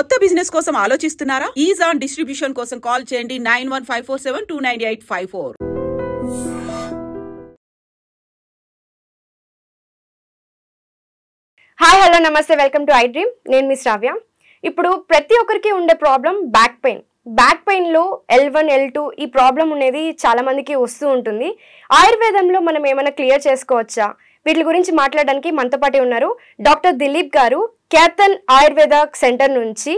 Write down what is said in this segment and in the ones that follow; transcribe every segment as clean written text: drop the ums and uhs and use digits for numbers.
కొత్త బిజినెస్ కోసం ఆలోచిస్తున్నారా? ఈజ్ ఆన్ డిస్ట్రిబ్యూషన్ కోసం కాల్ చేయండి 9154729854. హాయ్ హలో నమస్తే, వెల్కమ్ టు ఐ డ్రీమ్. నేను మీ శ్రావ్య. ఇప్పుడు ప్రతి ఒక్కరికి ఉండే ప్రాబ్లం బ్యాక్ పెయిన్. బ్యాక్ పెయిన్లో L1 L2 ఈ ప్రాబ్లం అనేది చాలా మందికి వస్తూ ఉంటుంది. ఆయుర్వేదంలో మనం ఏమైనా క్లియర్ చేసుకోవచ్చా? వీటి గురించి మాట్లాడడానికి మనతో పాటు ఉన్నారు డాక్టర్ దిలీప్ గారు, కేతన్ ఆయుర్వేద సెంటర్ నుంచి,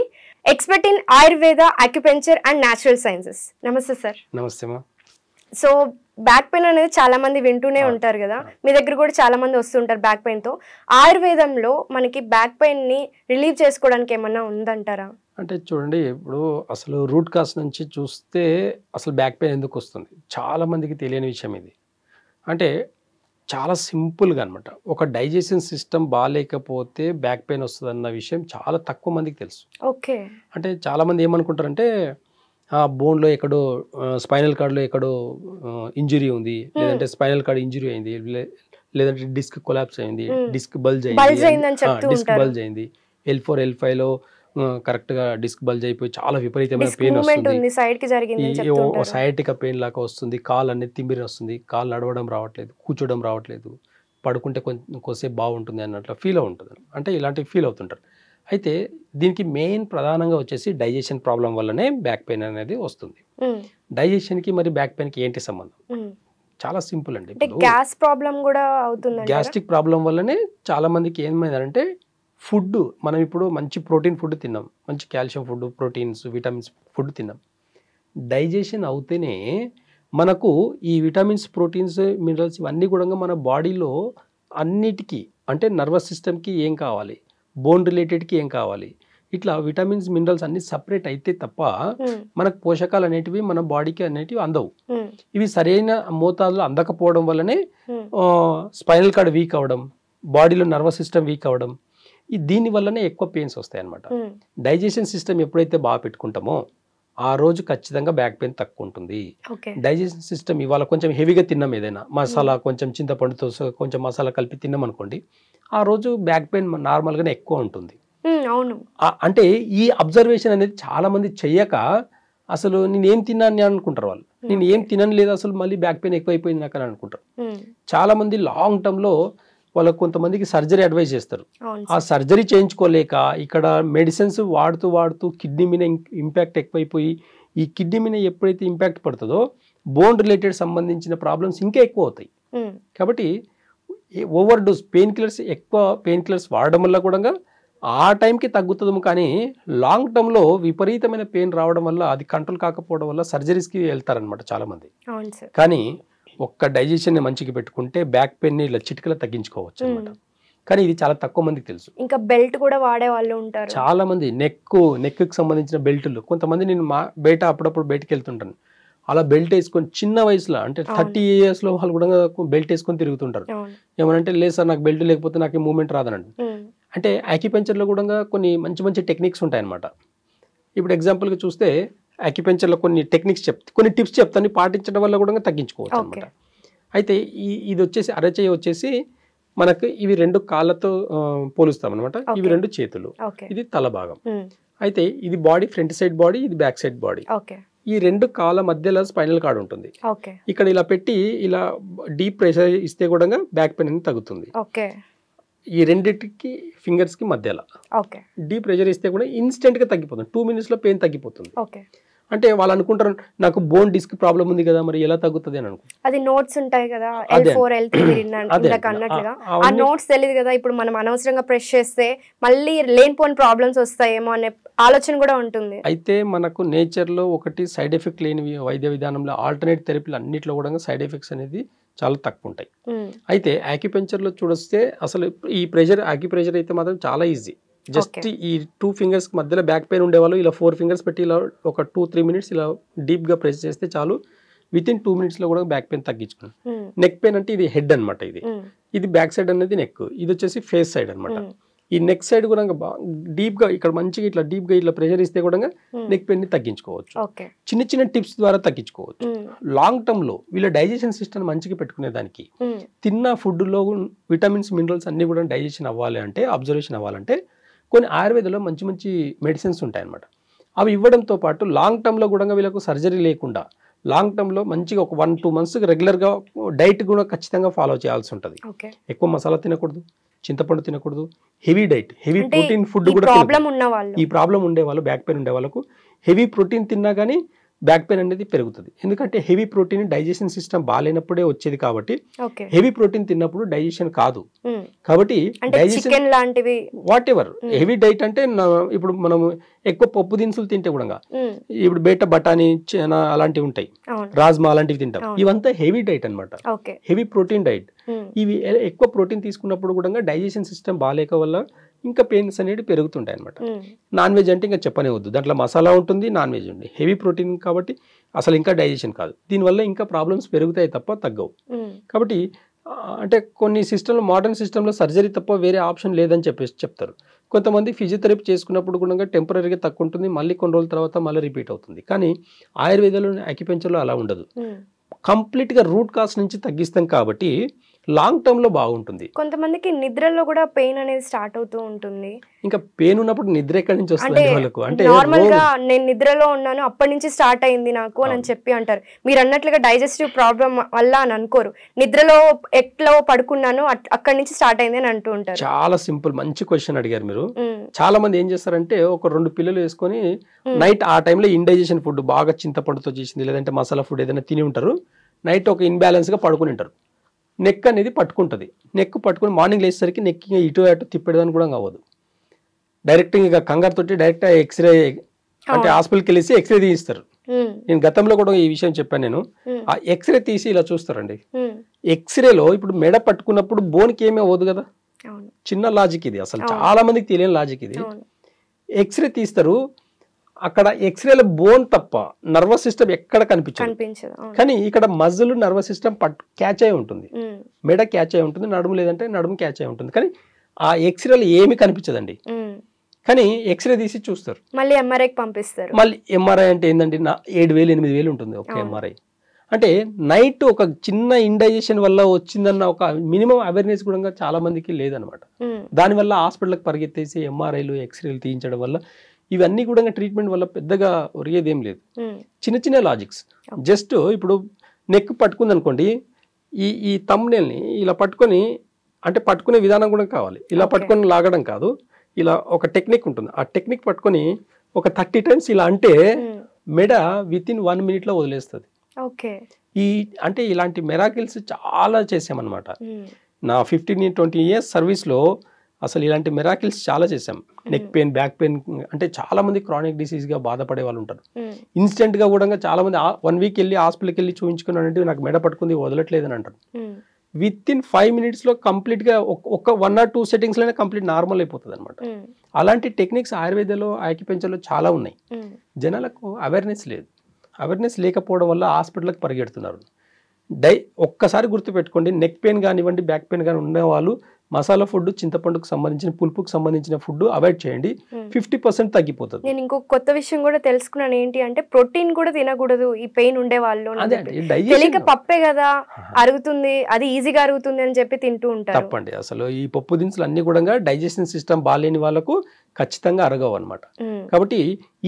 expert in Ayurveda, acupuncture and natural sciences. నమస్తే సార్. నమస్తే మా. సో బ్యాక్ పెయిన్ అనేది చాలా మంది వింటూనే ఉంటారు కదా, మీ దగ్గర కూడా చాలా మంది వస్తుంటారు బ్యాక్ పెయిన్ తో. ఆయుర్వేదంలో మనకి బ్యాక్ పెయిన్ ని రిలీవ్ చేసుకోవడానికి ఏమన్నా ఉందంటారా? అంటే చూడండి, ఇప్పుడు అసలు రూట్ కాజ్ నుంచి చూస్తే అసలు బ్యాక్ పెయిన్ ఎందుకు వస్తుంది చాలా మందికి తెలియని విషయం ఇది. అంటే చాలా సింపుల్గా అనమాట, ఒక డైజెషన్ సిస్టమ్ బాగాలేకపోతే బ్యాక్ పెయిన్ వస్తుంది అన్న విషయం చాలా తక్కువ మందికి తెలుసు. ఓకే. అంటే చాలామంది ఏమనుకుంటారంటే బోన్లో ఎక్కడో స్పైనల్ కార్డ్లో ఎక్కడో ఇంజురీ ఉంది, లేదంటే స్పైనల్ కార్డ్ ఇంజురీ అయింది, లేదంటే డిస్క్ కొలాప్స్ అయింది, డిస్క్ బల్జ్ అయింది, L4 L5లో కరెక్ట్గా డిస్క్ బల్జ్ అయిపోయి చాలా విపరీతమైన పెయిన్ వస్తుంది, సయాటికా పెయిన్ లాగా వస్తుంది, కాలు అనేది తిమ్మిరి వస్తుంది, కాలు నడవడం రావట్లేదు, కూర్చోవడం రావట్లేదు, పడుకుంటే కొంచెంసేపు బాగుంటుంది అన్నట్లు ఫీల్ అవుతుంది. అంటే ఇలాంటివి ఫీల్ అవుతుంటారు. అయితే దీనికి మెయిన్ ప్రధానంగా వచ్చేసి డైజెషన్ ప్రాబ్లం వల్లనే బ్యాక్ పెయిన్ అనేది వస్తుంది. డైజెషన్కి మరి బ్యాక్ పెయిన్కి ఏంటి సంబంధం? చాలా సింపుల్ అండి. గ్యాస్ ప్రాబ్లం కూడా అవుతుంది. గ్యాస్ట్రిక్ ప్రాబ్లం వల్లనే చాలా మందికి ఏమైందంటే, ఫుడ్ మనం ఇప్పుడు మంచి ప్రోటీన్ ఫుడ్ తిన్నాం, మంచి calcium food, proteins, vitamins food తిన్నాం, డైజెషన్ అవుతేనే మనకు ఈ విటమిన్స్, ప్రోటీన్స్, మినరల్స్ ఇవన్నీ కూడా మన బాడీలో అన్నిటికీ, అంటే నర్వస్ సిస్టమ్కి ఏం కావాలి, బోన్ రిలేటెడ్కి ఏం కావాలి, ఇట్లా విటమిన్స్, మినరల్స్ అన్ని సపరేట్ అయితే తప్ప మనకు పోషకాలు అనేటివి మన బాడీకి అనేటివి అందవు. ఇవి సరైన మోతాదులో అందకపోవడం వల్లనే స్పైనల్ కార్డ్ వీక్ అవ్వడం, బాడీలో నర్వస్ సిస్టమ్ వీక్ అవ్వడం, దీని వల్లనే ఎక్కువ పెయిన్స్ వస్తాయి అన్నమాట. డైజెషన్ సిస్టమ్ ఎప్పుడైతే బాగా పెట్టుకుంటామో ఆ రోజు ఖచ్చితంగా బ్యాక్ పెయిన్ తక్కువ ఉంటుంది. డైజెషన్ సిస్టమ్ ఇవాళ కొంచెం హెవీగా తిన్నాం, ఏదైనా మసాలా, కొంచెం చింతపండుతో కొంచెం మసాలా కలిపి తిన్నాం అనుకోండి, ఆ రోజు బ్యాక్ పెయిన్ నార్మల్గానే ఎక్కువ ఉంటుంది. అంటే ఈ అబ్జర్వేషన్ అనేది చాలా మంది చెయ్యక అసలు నేను ఏం తిన్నాను అనుకుంటారు వాళ్ళు, నేను ఏం తినను లేదు అసలు, మళ్ళీ బ్యాక్ పెయిన్ ఎక్కువైపోయింది నాకు అని అనుకుంటారు. చాలా మంది లాంగ్ టర్మ్లో వాళ్ళకు కొంతమందికి సర్జరీ అడ్వైజ్ చేస్తారు. ఆ సర్జరీ చేయించుకోలేక ఇక్కడ మెడిసిన్స్ వాడుతూ కిడ్నీ మీద ఇంపాక్ట్ ఎక్కువైపోయి, ఈ కిడ్నీ మీద ఎప్పుడైతే ఇంపాక్ట్ పడుతుందో బోన్ రిలేటెడ్ సంబంధించిన ప్రాబ్లమ్స్ ఇంకా ఎక్కువ అవుతాయి. కాబట్టి ఓవర్ డోస్ ఎక్కువ పెయిన్ కిల్లర్స్ వాడడం వల్ల కూడా ఆ టైంకి తగ్గుతుందేమో, కానీ లాంగ్ టర్మ్లో విపరీతమైన పెయిన్ రావడం వల్ల, అది కంట్రోల్ కాకపోవడం వల్ల సర్జరీస్కి వెళ్తారనమాట చాలామంది. కానీ ఒక్క డైజెషన్ మంచిగా పెట్టుకుంటే బ్యాక్ పెయిన్ ఇలా చిటికలో తగ్గించుకోవచ్చు అనమాట. కానీ ఇది చాలా తక్కువ మందికి తెలుసు. ఇంకా బెల్ట్ కూడా వాడే వాళ్ళు ఉంటారు చాలా మంది, నెక్కి సంబంధించిన బెల్ట్లు. కొంతమంది నేను బయట అప్పుడప్పుడు బయటకు వెళ్తుంటాను, అలా బెల్ట్ వేసుకొని చిన్న వయసులో, అంటే 30 years వాళ్ళు కూడా బెల్ట్ వేసుకొని తిరుగుతుంటారు. ఏమనంటే లేదు సార్ నాకు బెల్ట్ లేకపోతే నాకు మూవ్మెంట్ రాదనండి. అంటే యాక్యుపెంచర్లో కూడా కొన్ని మంచి టెక్నిక్స్ ఉంటాయన్నమాట. ఇప్పుడు ఎగ్జాంపుల్గా చూస్తే యాక్యుపెంచర్లో కొన్ని టిప్స్ చెప్తాను, పాటించడం వల్ల కూడా తగ్గించుకోవచ్చు అనమాట. అయితే ఇది వచ్చేసి అరచేయి వచ్చేసి మనకు ఇవి 2 కాళ్ళతో పోలుస్తాం అనమాట. ఇవి 2 చేతులు, ఇది తల భాగం. అయితే ఇది బాడీ ఫ్రంట్ సైడ్ బాడీ, ఇది బ్యాక్ సైడ్ బాడీ. ఈ 2 కాళ్ళ మధ్యలో స్పైనల్ కార్డ్ ఉంటుంది. ఇక్కడ ఇలా పెట్టి ఇలా డీప్ ప్రెషర్ ఇస్తే కూడా బ్యాక్ పెయిన్ అనేది తగ్గుతుంది. ఈ రెండింటికి ఫింగర్స్ కి మధ్యలో డీప్ ప్రెషర్ ఇస్తే కూడా ఇన్స్టెంట్ గా తగ్గిపోతుంది, 2 minutes లో పెయిన్ తగ్గిపోతుంది. అంటే వాళ్ళు అనుకుంటారు నాకు బోన్ డిస్క్ ప్రాబ్లం ఉంది కదా, మరి ఎలా తగ్గుతుంది అని అనుకుంటారు. అది నోట్స్ ఉంటాయి కదా, L4 L3 అన్నట్లుగా ఆ నోట్స్ తెలియదు కదా, ఇప్పుడు మనం అనవసరంగా ప్రెస్ చేస్తే మళ్ళీ లేనిపోని ప్రాబ్లమ్స్ వస్తాయేమో అనే ఆలోచన కూడా ఉంటుంది. అయితే మనకు నేచర్ లో ఒకటి సైడ్ ఎఫెక్ట్ లేని వైద్య విధానంలో ఆల్టర్నేట్ థెరపీలు అన్నింటిలో కూడా సైడ్ ఎఫెక్ట్స్ అనేది చాలా తక్కువ ఉంటాయి. అయితే యాక్యుపెంచర్లో చూడొస్తే అసలు ఈ యాక్యుప్రెషర్ అయితే మాత్రం చాలా ఈజీ. జస్ట్ ఈ 2 fingers మధ్యలో బ్యాక్ పెయిన్ ఉండేవాళ్ళు ఇలా 4 fingers పెట్టి ఇలా ఒక 2-3 minutes ఇలా డీప్ గా ప్రెస్ చేస్తే చాలు, వితిన్ 2 minutes లో కూడా బ్యాక్ పెయిన్ తగ్గించుకున్నాను. నెక్ పెయిన్ అంటే ఇది హెడ్ అనమాట, ఇది బ్యాక్ సైడ్ అనేది నెక్, ఇది వచ్చేసి ఫేస్ సైడ్ అనమాట. ఈ నెక్ సైడ్ కూడా డీప్ గా ఇక్కడ మంచిగా ఇట్లా డీప్ గా ఇట్లా ప్రెషర్ ఇస్తే కూడా నెక్ పెయిన్ ని తగ్గించుకోవచ్చు. చిన్న టిప్స్ ద్వారా తగ్గించుకోవచ్చు. లాంగ్ టర్మ్ లో వీళ్ళ డైజెషన్ సిస్టమ్ మంచిగా పెట్టుకునే దానికి, తిన్న ఫుడ్ లో విటమిన్స్, మినరల్స్ అన్ని కూడా డైజెషన్ అవ్వాలి అంటే, అబ్జర్వేషన్ అవ్వాలంటే కొన్ని ఆయుర్వేదంలో మంచి మంచి మెడిసిన్స్ ఉంటాయి అన్నమాట. అవి ఇవ్వడంతో పాటు లాంగ్ టర్మ్లో కూడా వీళ్ళకు సర్జరీ లేకుండా లాంగ్ టర్మ్లో మంచిగా ఒక 1-2 months రెగ్యులర్గా డైట్ కూడా ఖచ్చితంగా ఫాలో చేయాల్సి ఉంటుంది. ఎక్కువ మసాలా తినకూడదు, చింతపండు తినకూడదు, heavy diet, heavy protein food కూడా ఈ ప్రాబ్లం ఉండేవాళ్ళు, బ్యాక్ పెయిన్ ఉండే వాళ్ళకు హెవీ ప్రోటీన్ తిన్నా కానీ బ్యాక్ పెయిన్ అనేది పెరుగుతుంది. ఎందుకంటే హెవీ ప్రోటీన్ డైజెషన్ సిస్టమ్ బాగాలేనప్పుడే వచ్చేది కాబట్టి హెవీ ప్రోటీన్ తిన్నప్పుడు డైజెషన్ కాదు. కాబట్టి డైజెషన్ లాంటివి వాట్ ఎవర్ హెవీ డైట్ అంటే ఇప్పుడు మనం ఎక్కువ పప్పు దినుసులు తింటే కూడా ఇప్పుడు బేట బఠానీ అలాంటివి ఉంటాయి, రాజ్మా అలాంటివి తింటాం, ఇవంతా హెవీ డైట్ అనమాట, హెవీ ప్రోటీన్ డైట్. ఇవి ఎక్కువ ప్రోటీన్ తీసుకున్నప్పుడు కూడా డైజెషన్ సిస్టమ్ బాగాలేక వల్ల ఇంకా పెయిన్స్ అనేవి పెరుగుతుంటాయి అనమాట. నాన్ వెజ్ అంటే ఇంకా చెప్పనే వద్దు, దాంట్లో మసాలా ఉంటుంది, నాన్ వెజ్ ఉంది, హెవీ ప్రోటీన్ కాబట్టి అసలు ఇంకా డైజెషన్ కాదు. దీనివల్ల ఇంకా ప్రాబ్లమ్స్ పెరుగుతాయి తప్ప తగ్గవు. కాబట్టి అంటే కొన్ని సిస్టంలో, మోడర్న్ సిస్టంలో సర్జరీ తప్ప వేరే ఆప్షన్ లేదని చెప్తారు. కొంతమంది ఫిజియోథెరపీ చేసుకున్నప్పుడు కూడా టెంపరీగా తక్కువ ఉంటుంది, మళ్ళీ కొన్ని రోజుల తర్వాత మళ్ళీ రిపీట్ అవుతుంది. కానీ ఆయుర్వేదంలో, అక్యుపెంచర్లో అలా ఉండదు. కంప్లీట్గా రూట్ కాజ్ నుంచి తగ్గిస్తాం కాబట్టి లాంగ్ టర్మ్లో బాగుంటుంది. కొంతమందికి నిద్రలో కూడా పెయిన్ అనేది స్టార్ట్ అవుతూ ఉంటుంది. ఇంకా పెయిన్ ఉన్నప్పుడు నిద్ర ఎక్కడి నుంచి వస్తుంది వాళ్ళకు? అంటే నార్మల్ గా నేను నిద్రలో ఉన్నాను అప్పటి నుంచి స్టార్ట్ అయింది నాకు అని చెప్పి అంటారు. మీరు అన్నట్లుగా డైజెస్టివ్ ప్రాబ్లం వల్ల అని అనుకోరు, నిద్రలో ఎట్లా పడుకున్నాను అక్కడి నుంచి స్టార్ట్ అయింది అని అంటూ ఉంటారు. చాలా సింపుల్, మంచి క్వశ్చన్ అడిగారు మీరు. చాలా మంది ఏం చేస్తారంటే ఒక 2 పిల్లలు వేసుకొని నైట్ ఆ టైంలో ఇండైజెషన్ ఫుడ్ బాగా చింతపండుతో చేసింది లేదంటే మసాలా ఫుడ్ ఏదైనా తిని ఉంటారు, నైట్ ఒక ఇన్బ్యాలెన్స్ గా పడుకుని ఉంటారు. నెక్ అనేది పట్టుకుంటుంది, నెక్ పట్టుకుని మార్నింగ్ లేచేసరికి నెక్ ఇటు అటు తిప్పేదానికి కూడా అవ్వదు. డైరెక్ట్ ఇక కంగారు తోటి డైరెక్ట్ ఎక్స్రే అంటే హాస్పిటల్కి వెళ్ళేసి ఎక్స్రే తీయిస్తారు. నేను గతంలో కూడా ఈ విషయం చెప్పాను. నేను ఆ ఎక్స్రే తీసి ఇలా చూస్తారండి. ఎక్స్రేలో ఇప్పుడు మెడ పట్టుకున్నప్పుడు బోన్కి ఏమీ అవ్వదు కదా, చిన్న లాజిక్ ఇది, అసలు చాలా మందికి తెలియని లాజిక్ ఇది. ఎక్స్రే తీస్తారు, అక్కడ ఎక్స్రేలో బోన్ తప్ప నర్వస్ సిస్టమ్ ఎక్కడ కనిపించదు. కానీ ఇక్కడ మజిల్ నర్వస్ సిస్టమ్ క్యాచ్ అయి ఉంటుంది, మెడ క్యాచ్ అయి ఉంటుంది, నడుము లేదంటే నడుము క్యాచ్ అయి ఉంటుంది. కానీ ఆ ఎక్స్రేలో ఏమి కనిపించదండి. కానీ ఎక్స్రే తీసి చూస్తారు, మళ్ళీ ఎంఆర్ఐకి పంపిస్తారు. మళ్ళీ ఎంఆర్ఐ అంటే ఏంటంటే 7,000-8,000 ఉంటుంది ఒక ఎంఆర్ఐ. అంటే నైట్ ఒక చిన్న ఇండైజెషన్ వల్ల వచ్చిందన్న ఒక మినిమం అవేర్నెస్ కూడా చాలా మందికి లేదనమాట. దానివల్ల హాస్పిటల్కి పరిగెత్తేసి ఎంఆర్ఐలు ఎక్స్రేలు తీయించడం వల్ల ఇవన్నీ కూడా ట్రీట్మెంట్ వల్ల పెద్దగా ఒరిగేదేం లేదు. చిన్న చిన్న లాజిక్స్, జస్ట్ ఇప్పుడు నెక్ పట్టుకుంది అనుకోండి, ఈ థంబ్నెయిల్ని ఇలా పట్టుకొని, అంటే పట్టుకునే విధానం కూడా కావాలి, ఇలా పట్టుకొని లాగడం కాదు, ఇలా ఒక టెక్నిక్ ఉంటుంది. ఆ టెక్నిక్ పట్టుకొని ఒక 30 times ఇలా అంటే మెడ వితిన్ 1 minute లో వదిలేస్తుంది. అంటే ఇలాంటి మెరాకిల్స్ చాలా చేసామన్నమాట. నా 15-20 years సర్వీస్లో అసలు ఇలాంటి మెరాకిల్స్ చాలా చేసాం. నెక్ పెయిన్, బ్యాక్ పెయిన్, అంటే చాలా మంది క్రానిక్ డిసీజ్గా బాధపడే వాళ్ళు ఉంటారు. ఇన్స్టెంట్గా కూడా చాలా మంది 1 week వెళ్ళి హాస్పిటల్కి వెళ్ళి చూపించుకున్నానంటే నాకు మెడ పట్టుకుంది వదలట్లేదని అంటారు. వితిన్ 5 minutes లో కంప్లీట్గా ఒక 1 or 2 settings లోనే కంప్లీట్ నార్మల్ అయిపోతుంది అనమాట. అలాంటి టెక్నిక్స్ ఆయుర్వేదంలో, ఆక్యుపెంచర్లో చాలా ఉన్నాయి. జనాలకు అవేర్నెస్ లేదు. అవేర్నెస్ లేకపోవడం వల్ల హాస్పిటల్కి పరిగెడుతున్నారు. ఒక్కసారి గుర్తుపెట్టుకోండి, నెక్ పెయిన్ కానివ్వండి, బ్యాక్ పెయిన్ కానీ ఉన్న వాళ్ళు మసాలా ఫుడ్, చింతపండుకు సంబంధించిన, పులుపుకు సంబంధించిన ఫుడ్ అవాయిడ్ చేయండి, 50% తగ్గిపోతుంది. నేను ఇంకొక కొత్త విషయం కూడా తెలుసుకున్నాను, ఏంటి అంటే ప్రోటీన్ కూడా తినకూడదు ఈ పెయిన్ ఉండే వాళ్ళు. తెలియక పప్పే కదా అరుగుతుంది, అది ఈజీగా అరుగుతుంది అని చెప్పి తింటూ ఉంటారు. తప్పండి. అసలు ఈ పప్పు దినుసులు అన్ని కూడా డైజెషన్ సిస్టమ్ బాగాలేని వాళ్ళకు ఖచ్చితంగా అరగవు అనమాట. కాబట్టి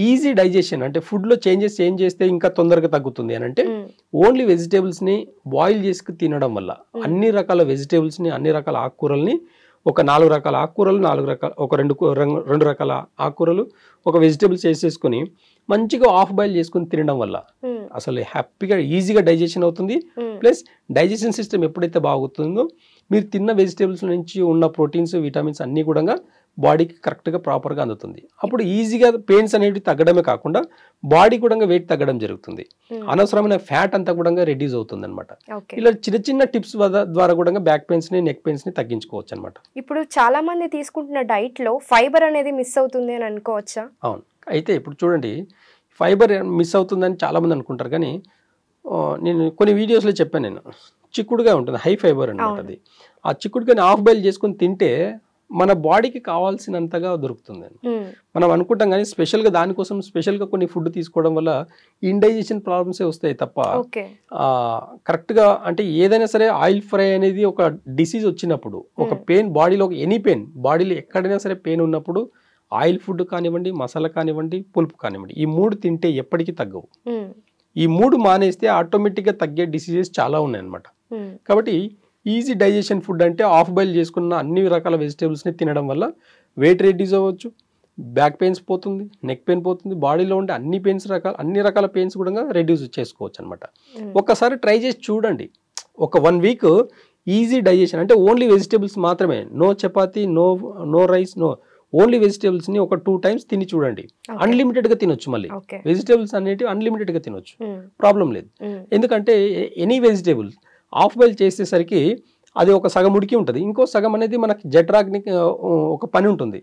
ఈజీ డైజెషన్ అంటే ఫుడ్ లో చేంజెస్ ఏం చేస్తే ఇంకా తొందరగా తగ్గుతుంది అని అంటే ఓన్లీ వెజిటేబుల్స్ ని బాయిల్ చేసి తినడం వల్ల, అన్ని రకాల వెజిటేబుల్స్ ని, అన్ని రకాల ఆకుకూరల్ని, ఒక 4 రకాల ఆకుకూరలు, 4 రకాల ఒక 2 రకాల ఆకుకూరలు, ఒక వెజిటేబుల్స్ వేసేసుకొని మంచిగా హాఫ్ బాయిల్ చేసుకుని తినడం వల్ల అసలు హ్యాపీగా ఈజీగా డైజెషన్ అవుతుంది. ప్లస్ డైజెషన్ సిస్టమ్ ఎప్పుడైతే బాగుతుందో మీరు తిన్న వెజిటేబుల్స్ నుంచి ఉన్న ప్రోటీన్స్, విటమిన్స్ అన్నీ కూడా బాడీకి కరెక్ట్గా ప్రాపర్గా అందుతుంది. అప్పుడు ఈజీగా పెయిన్స్ అనేవి తగ్గడమే కాకుండా బాడీ కూడా వెయిట్ తగ్గడం జరుగుతుంది. అనవసరమైన ఫ్యాట్ అంతా కూడా రెడ్యూస్ అవుతుంది అనమాట. ఇలా చిన్న చిన్న టిప్స్ ద్వారా కూడా బ్యాక్ పెయిన్స్ ని, నెక్ పెయిన్స్ ని తగ్గించుకోవచ్చు అనమాట. ఇప్పుడు చాలా మంది తీసుకుంటున్న డైట్ లో ఫైబర్ అనేది మిస్ అవుతుంది అని అనుకోవచ్చా? అవును. అయితే ఇప్పుడు చూడండి, ఫైబర్ మిస్ అవుతుందని చాలా మంది అనుకుంటారు. కానీ నేను కొన్ని వీడియోస్లో చెప్పాను, నేను చిక్కుడుగా ఉంటుంది, హై ఫైబర్ అనమాట. అది ఆ చిక్కుడుగాని హాఫ్ బాయిల్ చేసుకుని తింటే మన బాడీకి కావాల్సినంతగా దొరుకుతుంది. మనం అనుకుంటాం కానీ స్పెషల్గా దానికోసం స్పెషల్గా కొన్ని ఫుడ్ తీసుకోవడం వల్ల ఇండైజెషన్ ప్రాబ్లమ్సే వస్తాయి తప్ప కరెక్ట్గా అంటే ఏదైనా సరే ఆయిల్ ఫ్రై అనేది ఒక డిసీజ్ వచ్చినప్పుడు, ఒక పెయిన్ బాడీలో, ఎనీ పెయిన్ బాడీలో ఎక్కడైనా సరే పెయిన్ ఉన్నప్పుడు ఆయిల్ ఫుడ్ కానివ్వండి, మసాలా కానివ్వండి, పులుపు కానివ్వండి, ఈ 3 తింటే ఎప్పటికీ తగ్గవు. ఈ 3 మానేస్తే ఆటోమేటిక్గా తగ్గే డిసీజెస్ చాలా ఉన్నాయన్నమాట. కాబట్టి ఈజీ డైజెషన్ ఫుడ్ అంటే హాఫ్ బాయిల్ చేసుకున్న అన్ని రకాల వెజిటేబుల్స్ని తినడం వల్ల వెయిట్ రెడ్యూస్ అవ్వచ్చు, బ్యాక్ పెయిన్స్ పోతుంది, నెక్ పెయిన్ పోతుంది, బాడీలో ఉండే అన్ని రకాల పెయిన్స్ కూడా రెడ్యూస్ చేసుకోవచ్చు అనమాట. ఒక్కసారి ట్రై చేసి చూడండి. ఒక 1 వీక్ ఈజీ డైజెషన్ అంటే ఓన్లీ వెజిటేబుల్స్ మాత్రమే, no chapati, no rice, only వెజిటేబుల్స్ని ఒక 2 times తిని చూడండి. అన్లిమిటెడ్గా తినొచ్చు. మళ్ళీ వెజిటేబుల్స్ అనేటివి అన్లిమిటెడ్గా తినొచ్చు, ప్రాబ్లం లేదు. ఎందుకంటే ఎనీ వెజిటేబుల్స్ హాఫ్ బాయిల్ చేసేసరికి అది ఒక సగం ఉడికి ఉంటుంది, ఇంకో సగం అనేది మనకి జఠరాగ్ని ఒక పని ఉంటుంది,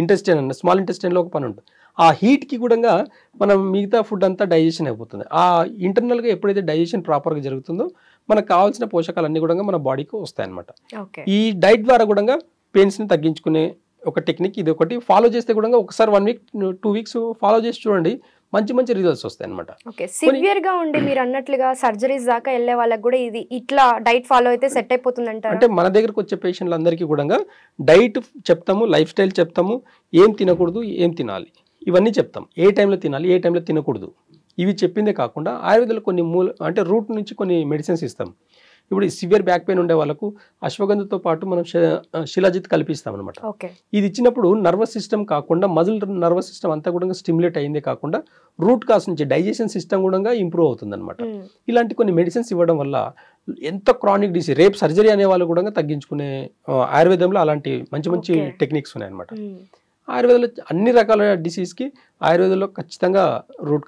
ఇంటెస్టైన్ అన్న స్మాల్ ఇంటెస్టైన్లో ఒక పని ఉంటుంది. ఆ హీట్కి కూడా మనం మిగతా ఫుడ్ అంతా డైజెషన్ అయిపోతుంది. ఆ ఇంటర్నల్గా ఎప్పుడైతే డైజెషన్ ప్రాపర్గా జరుగుతుందో మనకు కావాల్సిన పోషకాలన్నీ కూడా మన బాడీకి వస్తాయన్నమాట. ఈ డైట్ ద్వారా కూడా పెయిన్స్ని తగ్గించుకునే ఒక టెక్నిక్ ఇది. ఒకటి ఫాలో చేస్తే కూడా ఒకసారి 1 వీక్ 2 వీక్స్ ఫాలో చేసి చూడండి, మంచి రిజల్ట్స్ వస్తాయి అనమాట. ఓకే, సివియర్ గా ఉండి మీరు అన్నట్లుగా సర్జరీస్ దాకా వెళ్ళే వాళ్ళకి కూడా ఇది ఇట్లా డైట్ ఫాలో అయితే సెట్ అయిపోతుంది అంటారు. అంటే మన దగ్గరకు వచ్చే పేషెంట్లు అందరికీ కూడా డైట్ చెప్తాము, లైఫ్ స్టైల్ చెప్తాము, ఏం తినకూడదు, ఏం తినాలి, ఇవన్నీ చెప్తాం. ఏ టైంలో తినాలి, ఏ టైంలో తినకూడదు, ఇవి చెప్పిందే కాకుండా ఆయుర్వేదంలో కొన్ని అంటే రూట్ నుంచి కొన్ని మెడిసిన్స్ ఇస్తాం. ఇప్పుడు సివియర్ బ్యాక్ పెయిన్ ఉండే వాళ్ళకు అశ్వగంధతో పాటు మనం శిలాజిత్ కల్పిస్తాం అనమాట. ఇది ఇచ్చినప్పుడు నర్వస్ సిస్టమ్ కాకుండా మజిల్ నర్వస్ సిస్టమ్ అంతా కూడా స్టిమ్యులేట్ అయిందే కాకుండా రూట్ కాస్ నుంచి డైజెషన్ సిస్టమ్ కూడా ఇంప్రూవ్ అవుతుంది అనమాట. ఇలాంటి కొన్ని మెడిసిన్స్ ఇవ్వడం వల్ల ఎంత క్రానిక్ డిసీజ్, రేపు సర్జరీ అనే వాళ్ళు కూడా తగ్గించుకునే ఆయుర్వేదంలో అలాంటి మంచి టెక్నిక్స్ ఉన్నాయి అనమాట. ఆయుర్వేదంలో అన్ని రకాల డిసీజ్కి ఆయుర్వేదంలో ఖచ్చితంగా రూట్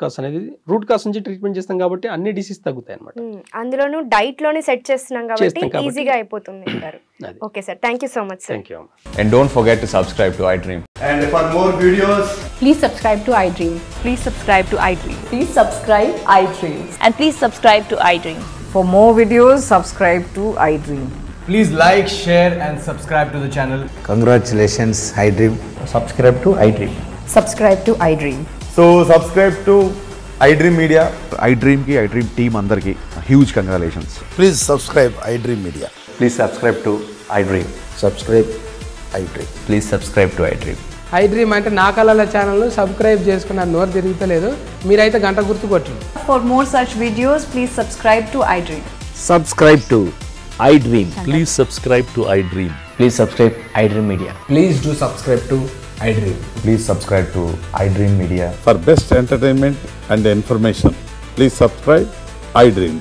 కాస్ నుంచి ట్రీట్మెంట్ చేస్తాం కాబట్టి అన్ని డిసీజ్ తగ్గుతాయి అనమాట. అందులోనూ డైట్ లోనే సెట్ చేస్తున్నాం కాబట్టి ఈజీగా అయిపోతుంది అంటారు. Okay sir, thank you so much. Thank you. And don't forget to subscribe to iDream. And for more videos, please subscribe to iDream. Please subscribe to iDream. Please subscribe iDream. And please subscribe to iDream. For more videos, subscribe to iDream. please like, share and subscribe to the channel. Congratulations, iDream. Subscribe to iDream. Subscribe to iDream. So subscribe to iDream Media. iDream ki iDream team andarki huge congratulations. Please subscribe iDream Media. Please subscribe to iDream. Subscribe iDream. Please subscribe to iDream. iDream అంటే నా కళల ఛానల్ను subscribe చేసుకున్న నోరు తిరుగుతలేదు, మీరైతే గంట గుర్తు కొట్టండి. For more such videos, please subscribe to iDream. Subscribe to iDream. Please subscribe to iDream. Please subscribe iDream Media. Please do subscribe to iDream. Please subscribe to iDream Media. For best entertainment and information, please subscribe iDream.